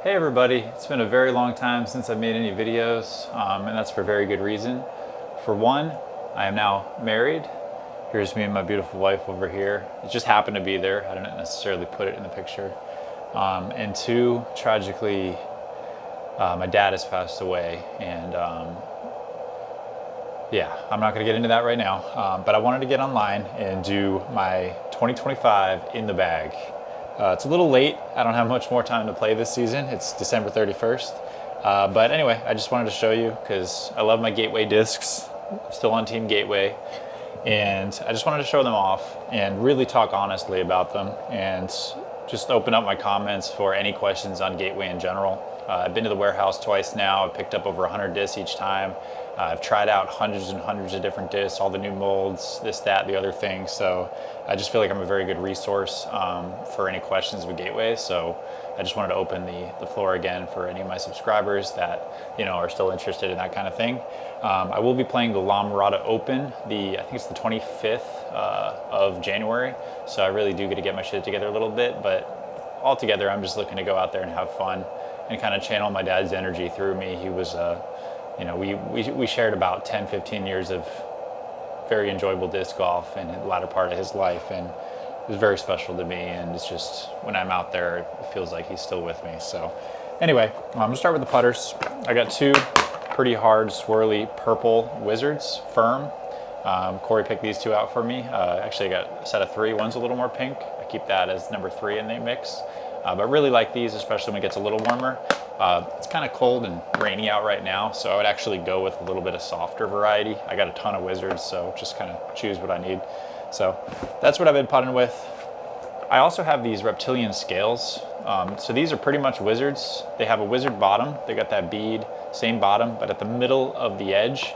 Hey everybody, it's been a very long time since I've made any videos, and that's for very good reason. For one, I am now married. Here's me and my beautiful wife over here. It just happened to be there. I didn't necessarily put it in the picture. And two, tragically, my dad has passed away, and yeah, I'm not going to get into that right now, but I wanted to get online and do my 2025 in the bag. It's a little late. I don't have much more time to play this season. It's December 31st. But anyway, I just wanted to show you because I love my Gateway discs. Still on Team Gateway. And I just wanted to show them off and really talk honestly about them and just open up my comments for any questions on Gateway in general. I've been to the warehouse twice now. I've picked up over 100 discs each time. I've tried out hundreds and hundreds of different discs, all the new molds, this, that, the other thing. So I just feel like I'm a very good resource for any questions with Gateway. So I just wanted to open the floor again for any of my subscribers that are still interested in that kind of thing. I will be playing the La Mirada Open. I think it's the 25th of January. So I really do get to get my shit together a little bit, but altogether I'm just looking to go out there and have fun and kind of channel my dad's energy through me. He was we shared about 10-15 years of very enjoyable disc golf in the latter part of his life, and it was very special to me. And it's just when I'm out there, it feels like he's still with me. So anyway, I'm gonna start with the putters. I got two pretty hard swirly purple Wizards firm. Corey picked these two out for me. Actually I got a set of three. One's a little more pink. I keep that as number 3 in the mix. But really like these, especially when it gets a little warmer. It's kind of cold and rainy out right now, so I would actually go with a little bit of softer variety. I got a ton of Wizards, so just kind of choose what I need. So that's what I've been putting with. I also have these reptilian scales. So these are pretty much Wizards. They have a Wizard bottom. They got that bead, same bottom, but at the middle of the edge,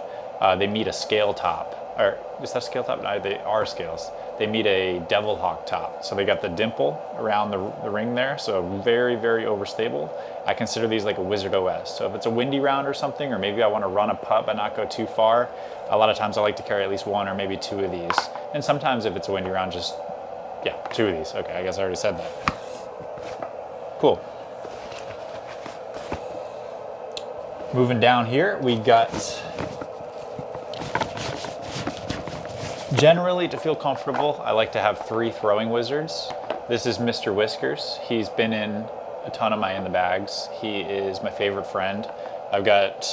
they meet a scale top. Or is that scale top? No, they are scales. They meet a devil hawk top. So they got the dimple around the ring there. So very, very overstable. I consider these like a Wizard OS. So if it's a windy round or something, or maybe I want to run a putt but not go too far, a lot of times I like to carry at least one or maybe two of these. And sometimes if it's a windy round, just, yeah, two of these. Okay, I guess I already said that. Cool. Moving down here, we got, generally to feel comfortable, I like to have 3 throwing Wizards. This is Mr. Whiskers. He's been in a ton of my in the bags. He is my favorite friend. I've got,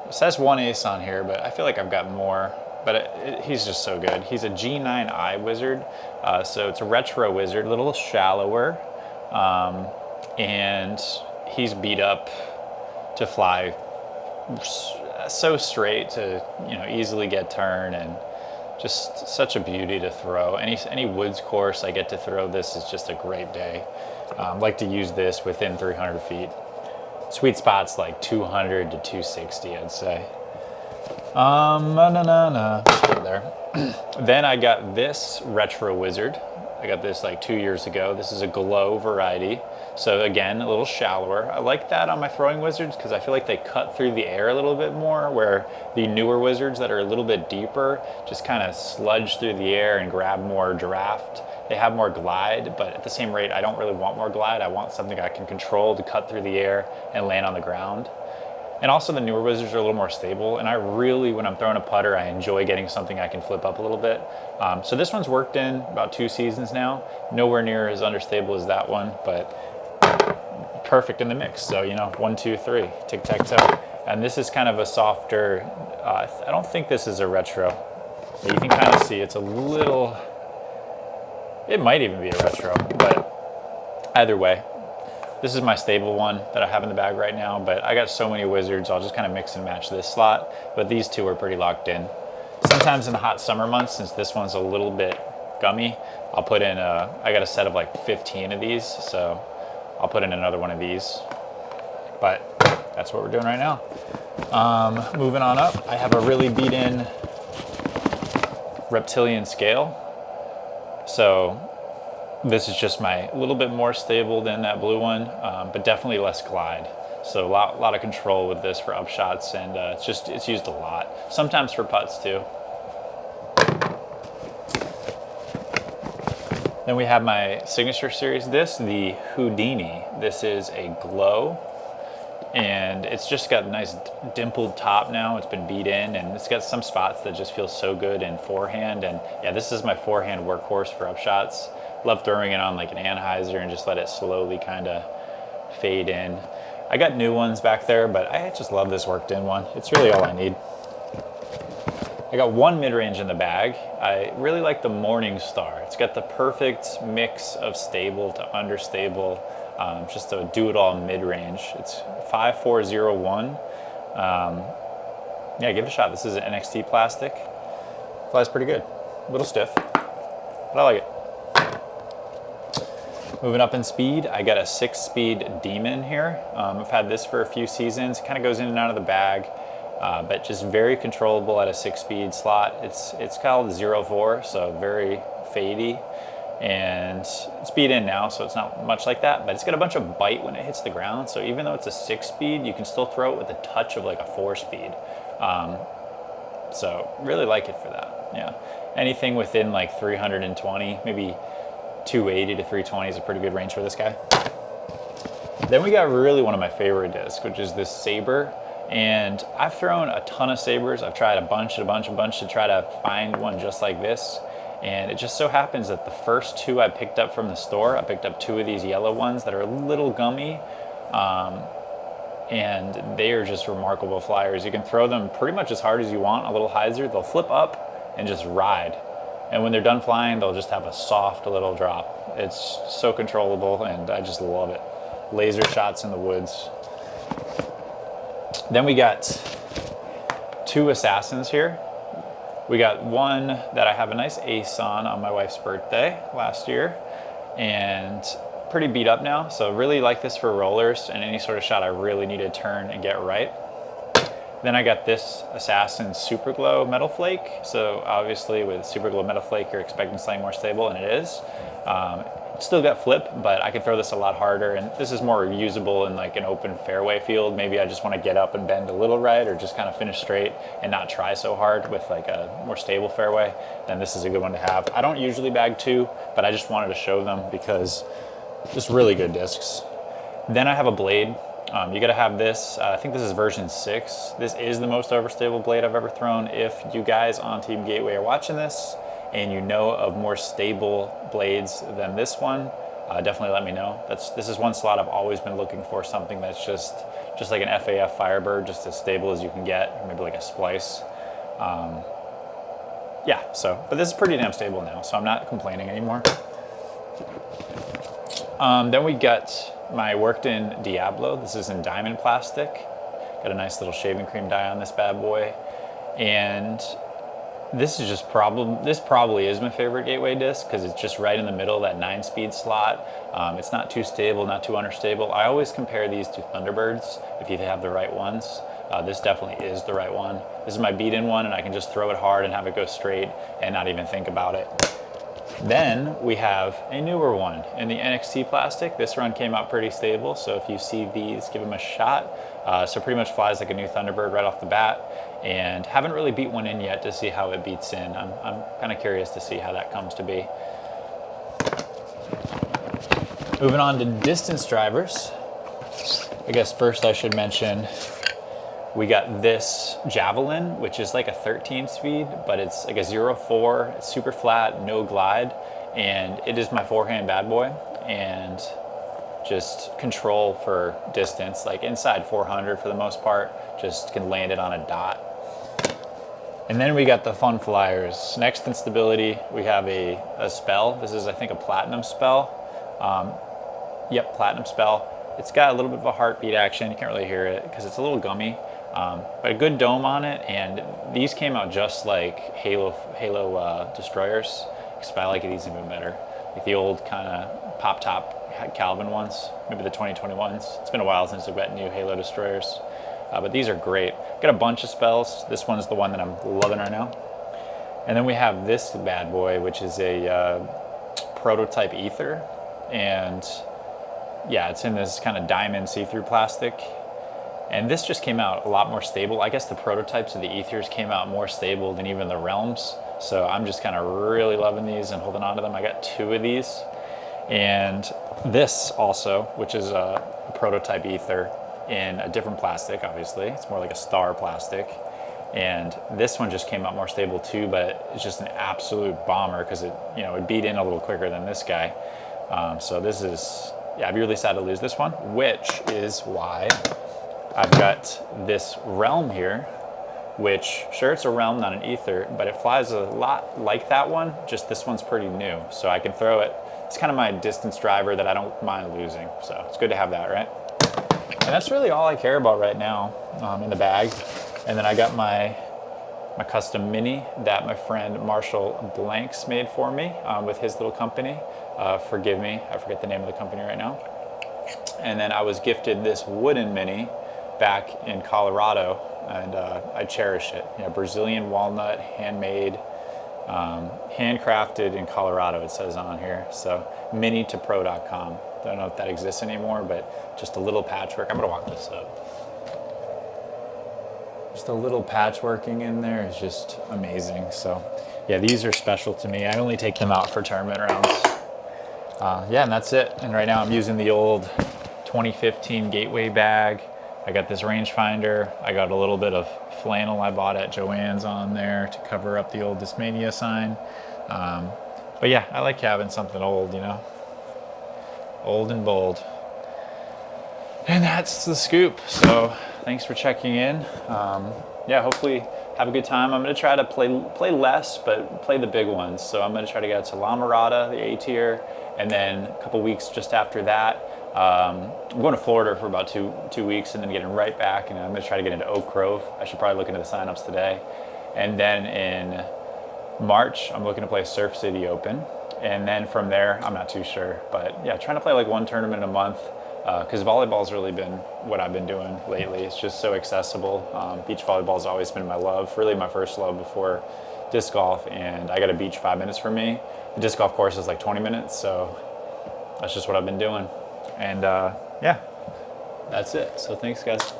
it says 1 ace on here, but I feel like I've got more. But he's just so good. He's a G9I Wizard, so it's a retro Wizard, a little shallower, and he's beat up to fly so straight to easily get turn, and just such a beauty to throw. Any woods course I get to throw this is just a great day. Like to use this within 300 feet. Sweet spot's like 200 to 260, I'd say. Just put it there. Then I got this retro Wizard. I got this like 2 years ago. This is a glow variety. So again, a little shallower. I like that on my throwing Wizards because I feel like they cut through the air a little bit more, where the newer Wizards that are a little bit deeper just kind of sludge through the air and grab more draft. They have more glide, but at the same rate, I don't really want more glide. I want something I can control to cut through the air and land on the ground. And also the newer Wizards are a little more stable, and I really, when I'm throwing a putter, I enjoy getting something I can flip up a little bit. So this one's worked in about 2 seasons now. Nowhere near as understable as that one, but perfect in the mix. So 1, 2, 3, tic-tac-toe. And this is kind of a softer, I don't think this is a retro. But you can kind of see it's a little, it might even be a retro, but either way. This is my stable one that I have in the bag right now, but I got so many Wizards, I'll just kind of mix and match this slot. But these two are pretty locked in. Sometimes in the hot summer months, since this one's a little bit gummy, I'll put in I got a set of like 15 of these, so I'll put in another one of these. But that's what we're doing right now. Moving on up, I have a really beat-in reptilian scale. So this is just a little bit more stable than that blue one, but definitely less glide. So a lot of control with this for upshots, and it's used a lot. Sometimes for putts too. Then we have my signature series disc, the Houdini. This is a glow, and it's just got a nice dimpled top now. It's been beat in, and it's got some spots that just feel so good in forehand. And yeah, this is my forehand workhorse for upshots. Love throwing it on like an anhyzer and just let it slowly kind of fade in. I got new ones back there, but I just love this worked in one. It's really all I need. I got one mid-range in the bag. I really like the Morning Star. It's got the perfect mix of stable to understable, just a do-it-all mid-range. It's 5401. Yeah, give it a shot. This is an NXT plastic. Flies pretty good. A little stiff, but I like it. Moving up in speed, I got a 6-speed Demon here. I've had this for a few seasons. It kind of goes in and out of the bag. But just very controllable at a 6-speed slot. It's called 0-4, so very fadey, and it's beat in now, so it's not much like that, but it's got a bunch of bite when it hits the ground, so even though it's a 6-speed, you can still throw it with a touch of like a 4-speed. So really like it for that. Yeah, anything within like 320, maybe 280 to 320 is a pretty good range for this guy. Then we got really one of my favorite discs, which is this Saber. And I've thrown a ton of Sabers. I've tried a bunch to try to find one just like this. And it just so happens that the first two I picked up from the store, I picked up 2 of these yellow ones that are a little gummy. And they are just remarkable flyers. You can throw them pretty much as hard as you want, a little hyzer. They'll flip up and just ride. And when they're done flying, they'll just have a soft little drop. It's so controllable, and I just love it. Laser shots in the woods. Then we got 2 Assassins here. We got one that I have a nice ace on my wife's birthday last year, and pretty beat up now, so really like this for rollers and any sort of shot I really need to turn and get right. Then I got this Assassin Super Glow Metal Flake. So obviously with Super Glow Metal Flake, you're expecting something more stable, and it is. Still got flip, but I can throw this a lot harder, and this is more usable in like an open fairway field. Maybe I just want to get up and bend a little right, or just kind of finish straight and not try so hard with like a more stable fairway. Then this is a good one to have. I don't usually bag 2, but I just wanted to show them because just really good discs. Then I have a blade. You got to have this. I think this is version 6. This is the most overstable blade I've ever thrown. If you guys on Team Gateway are watching this and you know of more stable blades than this one, definitely let me know. This is one slot I've always been looking for, something that's just like an FAF Firebird, just as stable as you can get, or maybe like a Splice. Yeah, but this is pretty damn stable now, so I'm not complaining anymore. Then we got my worked in Diablo. This is in diamond plastic. Got a nice little shaving cream dye on this bad boy. And this is just probably is my favorite Gateway disc because it's just right in the middle of that 9-speed slot. It's not too stable, not too understable. I always compare these to Thunderbirds if you have the right ones. This definitely is the right one. This is my beat-in one, and I can just throw it hard and have it go straight and not even think about it. Then we have a newer one in the NXT plastic. This run came out pretty stable, so if you see these, give them a shot. So pretty much flies like a new Thunderbird right off the bat, and haven't really beat one in yet to see how it beats in. I'm kind of curious to see how that comes to be. Moving on to distance drivers. I guess first I should mention we got this Javelin, which is like a 13 speed, but it's like a 0-4, it's super flat, no glide, and it is my forehand bad boy, and just control for distance, like inside 400 for the most part, just can land it on a dot. And then we got the fun flyers. Next in stability, we have a spell. This is, I think, a platinum spell. Yep, platinum spell. It's got a little bit of a heartbeat action. You can't really hear it because it's a little gummy. But a good dome on it, and these came out just like Halo destroyers, except I like these even better. Like the old kind of pop top Calvin ones, maybe the 2021s. It's been a while since I've got new Halo destroyers, but these are great. Got a bunch of spells. This one's the one that I'm loving right now. And then we have this bad boy, which is a prototype ether, and yeah, it's in this kind of diamond see-through plastic. And this just came out a lot more stable. I guess the prototypes of the ethers came out more stable than even the realms. So I'm just kind of really loving these and holding on to them. I got 2 of these. And this also, which is a prototype ether in a different plastic, obviously. It's more like a star plastic. And this one just came out more stable too, but it's just an absolute bomber because it, you know, it beat in a little quicker than this guy. So this is, yeah, I'd be really sad to lose this one, which is why I've got this realm here, which, sure, it's a realm, not an ether, but it flies a lot like that one, just this one's pretty new. So I can throw it, it's kind of my distance driver that I don't mind losing. So it's good to have that, right? And that's really all I care about right now in the bag. And then I got my custom mini that my friend Marshall Blanks made for me with his little company. Forgive me, I forget the name of the company right now. And then I was gifted this wooden mini back in Colorado, and I cherish it. You know, Brazilian walnut, handmade, handcrafted in Colorado, it says on here. So mini2pro.com. Don't know if that exists anymore, but just a little patchwork. I'm gonna walk this up. Just a little patchworking in there is just amazing. So yeah, these are special to me. I only take them out for tournament rounds. Yeah, and that's it. And right now I'm using the old 2015 Gateway bag. I got this rangefinder. I got a little bit of flannel I bought at Joann's on there to cover up the old Discmania sign. But yeah, I like having something old, you know, old and bold. And that's the scoop. So thanks for checking in. Yeah, hopefully have a good time. I'm gonna try to play less, but play the big ones. So I'm gonna try to get to La Mirada, the A tier, and then a couple weeks just after that, I'm going to Florida for about two weeks and then getting right back, and I'm gonna try to get into Oak Grove. I should probably look into the signups today. And then in March, I'm looking to play Surf City Open. And then from there, I'm not too sure, but yeah, trying to play like one tournament a month. Because volleyball's really been what I've been doing lately. It's just so accessible. Beach volleyball's always been my love, really my first love before disc golf, and I got a beach 5 minutes from me. The disc golf course is like 20 minutes, so that's just what I've been doing. And yeah, that's it. So thanks, guys.